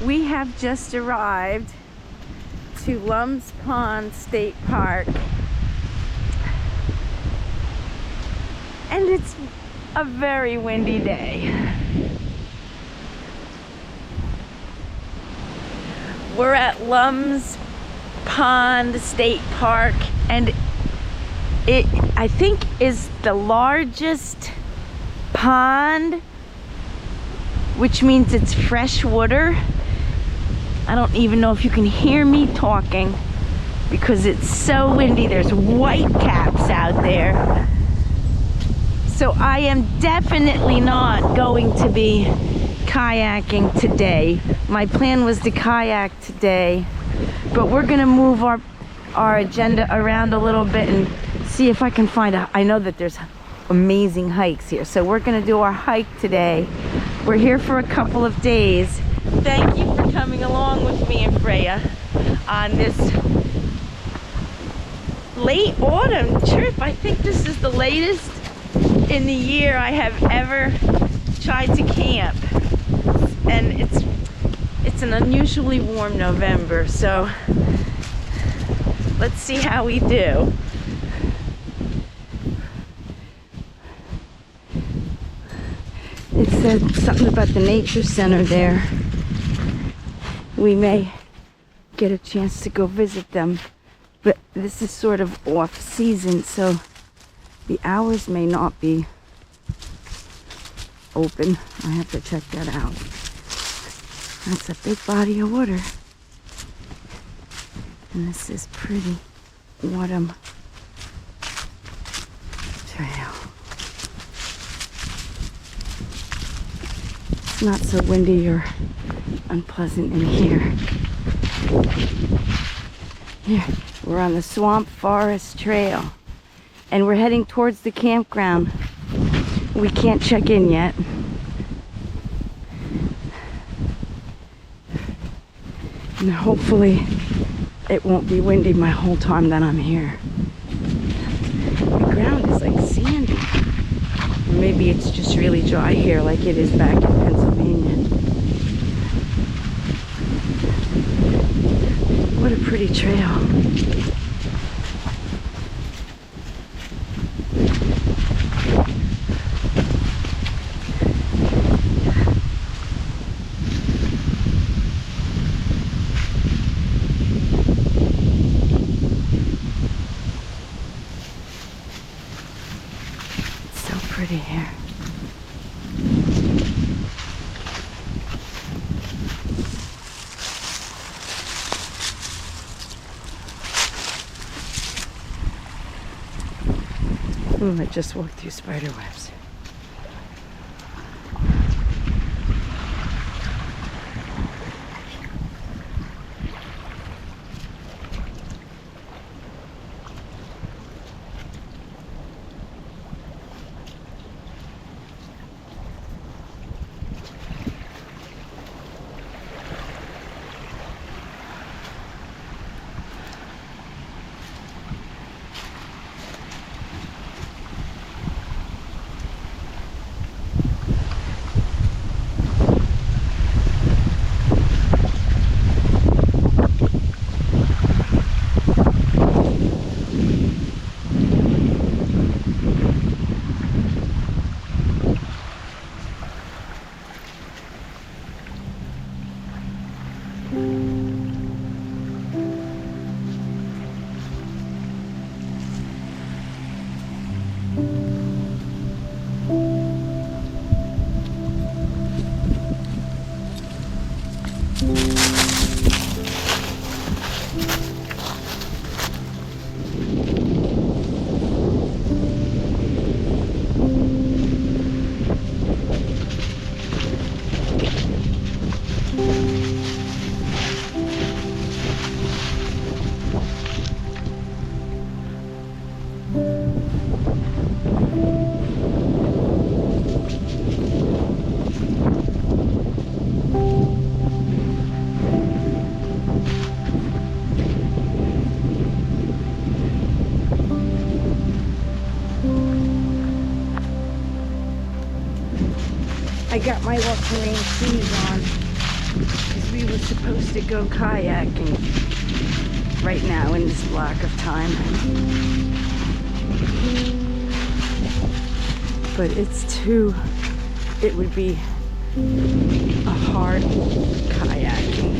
We have just arrived to Lum's Pond State Park, and it's a very windy day. We're at Lum's Pond State Park, and it, I think, is the largest pond, which means it's fresh water. I don't even know if you can hear me talking because it's so windy. There's white caps out there. So I am definitely not going to be kayaking today. My plan was to kayak today, but we're gonna move our agenda around a little bit and see if I can find I know that there's amazing hikes here. So we're gonna do our hike today. We're here for a couple of days. Thank you for coming along with me and Freya on this late autumn trip. I think this is the latest in the year I have ever tried to camp. And it's an unusually warm November, so let's see how we do. It said something about the nature center there. We may get a chance to go visit them, but this is sort of off season, so the hours may not be open. I have to check that out. That's a big body of water, and this is pretty autumn trail. It's not so windy or unpleasant in here. Here, we're on the Swamp Forest Trail, and we're heading towards the campground. We can't check in yet. And hopefully it won't be windy my whole time that I'm here. The ground is like sandy. Or maybe it's just really dry here like it is back in Pennsylvania. What a pretty trail. Pretty here. Ooh, I just walked through spider webs. I got my Wolverine shoes on. Because we were supposed to go kayaking right now in this block of time. But it would be a hard kayaking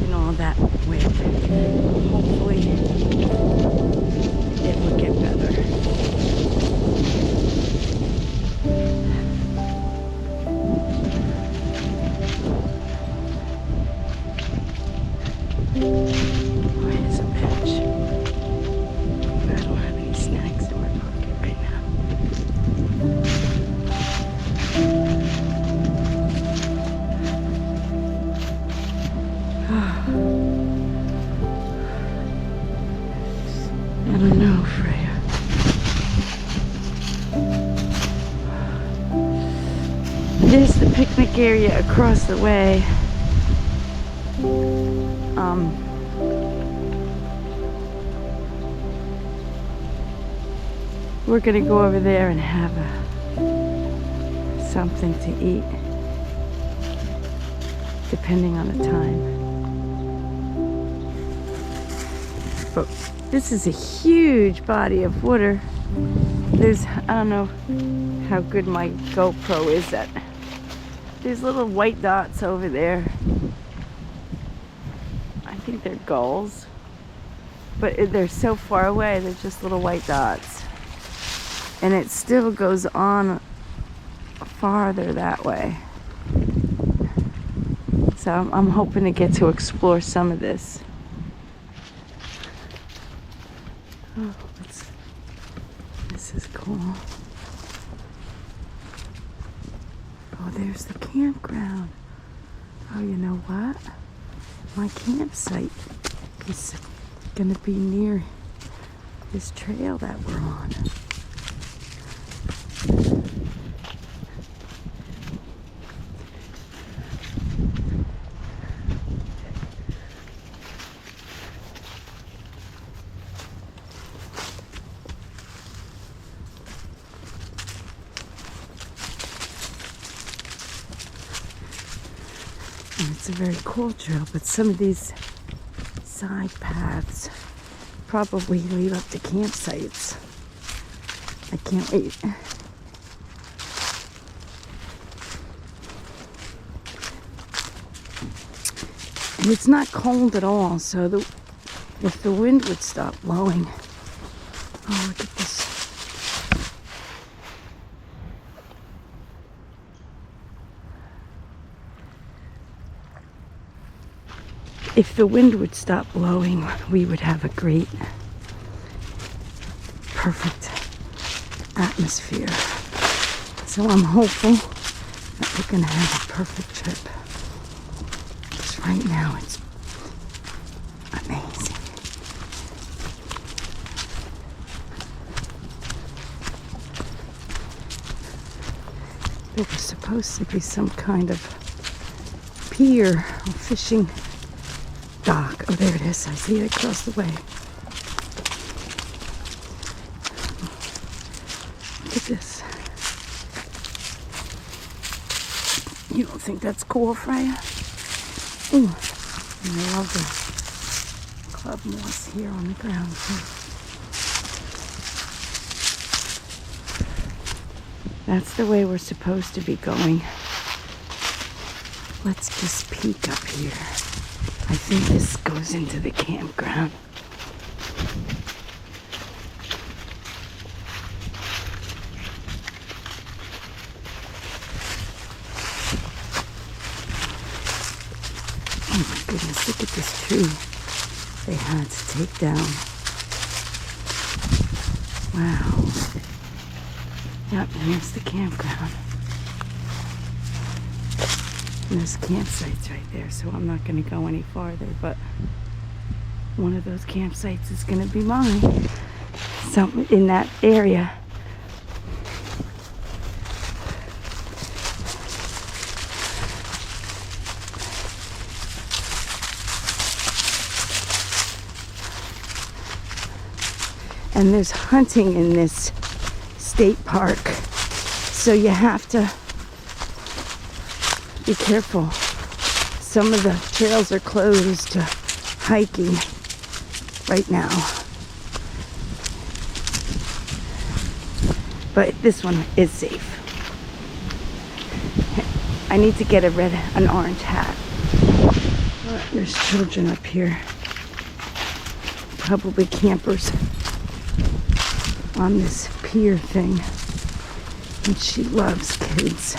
and all that wind. Hopefully it will get better. Where's a bench? I don't have any snacks in my pocket right now. I don't know, Freya. There's the picnic area across the way. We're gonna go over there and have something to eat, depending on the time. But this is a huge body of water. I don't know how good my GoPro is at. There's little white dots over there. I think they're gulls, but they're so far away, they're just little white dots. And it still goes on farther that way. So I'm hoping to get to explore some of this. Oh, this is cool. Oh, there's the campground. Oh, you know what? My campsite is gonna be near this trail that we're on. And it's a very cool trail, but some of these side paths probably lead up to campsites. I can't wait. And it's not cold at all, so if the wind would stop blowing. Oh, look at this. If the wind would stop blowing, we would have a great, perfect atmosphere. So I'm hopeful that we're gonna have a perfect trip. Because right now it's amazing. There was supposed to be some kind of pier or fishing dock. Oh, there it is. I see it across the way. Look at this. You don't think that's cool, Freya? Ooh, and I love the club moss here on the ground too. That's the way we're supposed to be going. Let's just peek up here. I think this goes into the campground. Oh my goodness, look at this tree they had to take down. Wow. Yep, and here's the campground. And there's campsites right there, so I'm not going to go any farther, but one of those campsites is going to be mine. So in that area. And there's hunting in this state park, so you have to Be careful. Some of the trails are closed to hiking right now. But this one is safe. I need to get an orange hat. There's children up here. Probably campers on this pier thing. And she loves kids.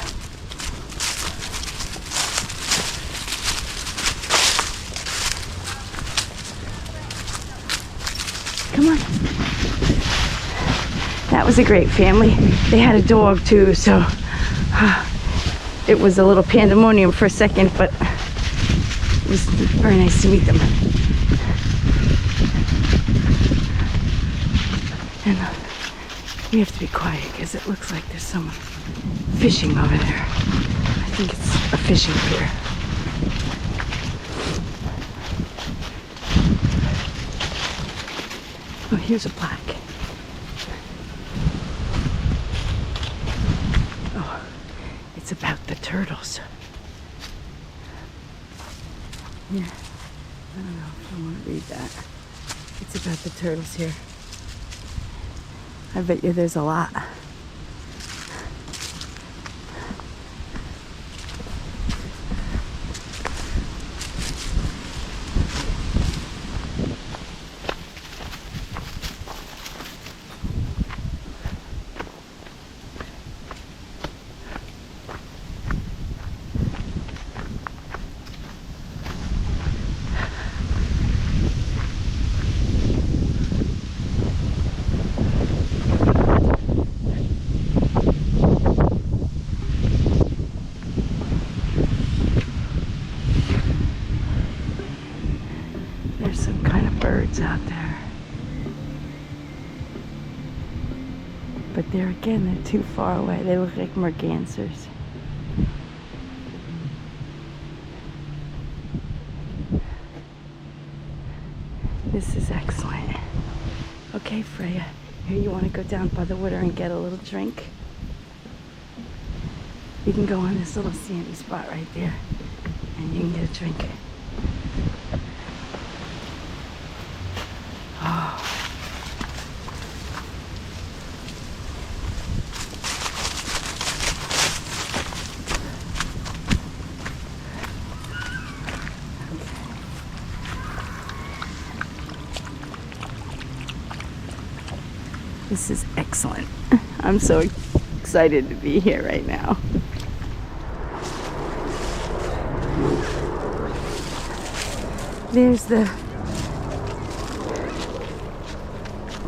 Come on. That was a great family. They had a dog too, so it was a little pandemonium for a second, but it was very nice to meet them. And we have to be quiet because it looks like there's someone fishing over there. I think it's a fishing pier. Oh, here's a plaque. Oh, it's about the turtles. Yeah, I don't know if I want to read that. It's about the turtles here. I bet you there's a lot. There's some kind of birds out there. But there again, they're too far away. They look like mergansers. This is excellent. Okay, Freya, here you want to go down by the water and get a little drink? You can go on this little sandy spot right there and you can get a drink. Oh. This is excellent. I'm so excited to be here right now. There's the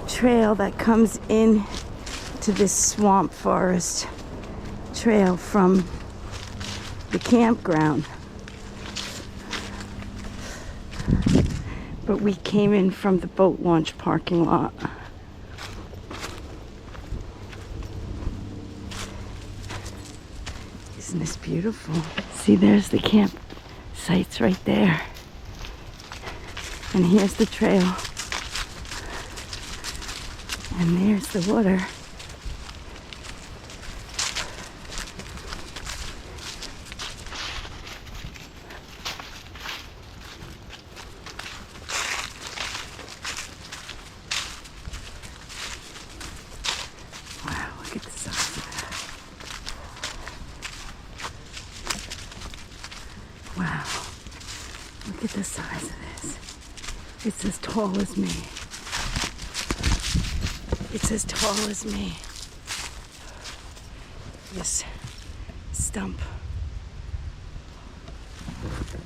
trail that comes in to this swamp forest trail from the campground. But we came in from the boat launch parking lot. Isn't this beautiful? See, there's the campsites right there. And here's the trail. And there's the water. Wow, look at the size of that. Wow, look at the size of this. It's as tall as me. It's as tall as me. This stump.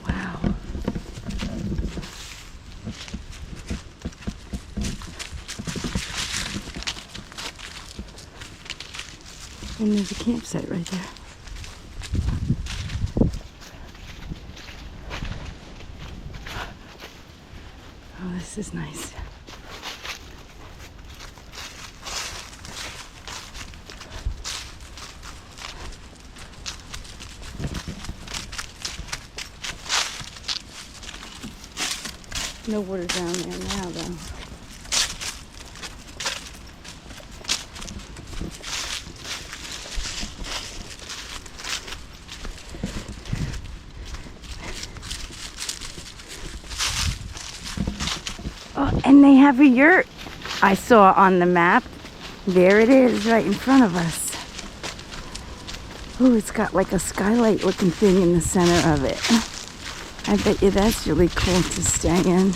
Wow. And there's a campsite right there. Oh, this is nice. No water down there now, though. And they have a yurt I saw on the map. There it is, right in front of us. Oh, it's got like a skylight looking thing in the center of it. I bet you that's really cool to stay in.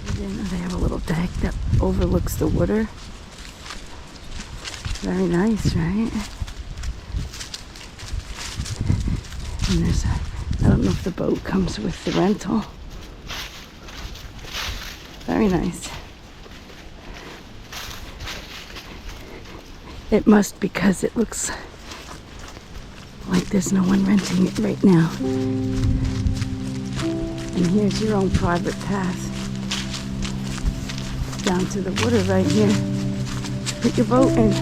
I didn't know they have a little deck that overlooks the water. Very nice, right? And there's I don't know if the boat comes with the rental. Very nice. It must, because it looks like there's no one renting it right now. And here's your own private path down to the water right here. Put your boat in.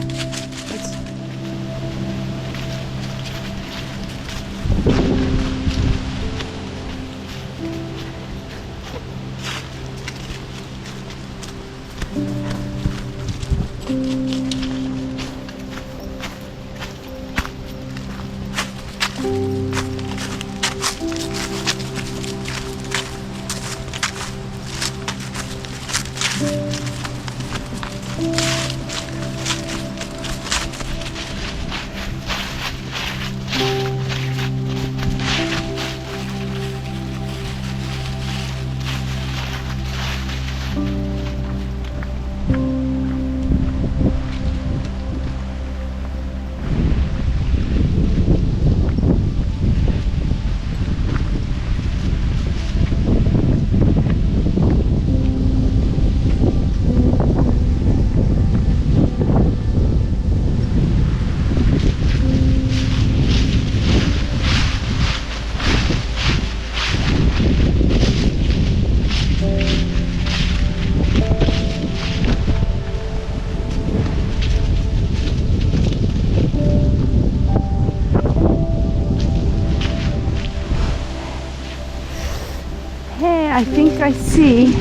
I think I see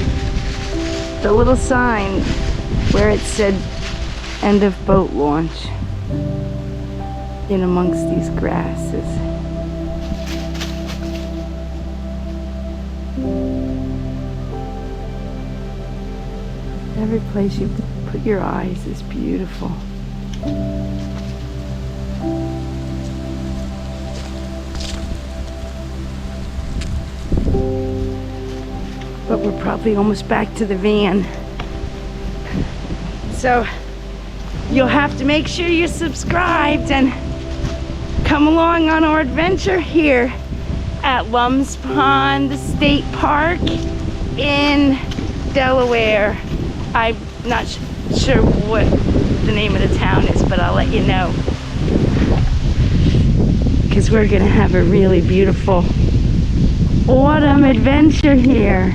the little sign where it said end of boat launch in amongst these grasses. Every place you put your eyes is beautiful. But we're probably almost back to the van. So you'll have to make sure you're subscribed and come along on our adventure here at Lums Pond State Park in Delaware. I'm not sure what the name of the town is, but I'll let you know. Because we're gonna have a really beautiful autumn adventure here.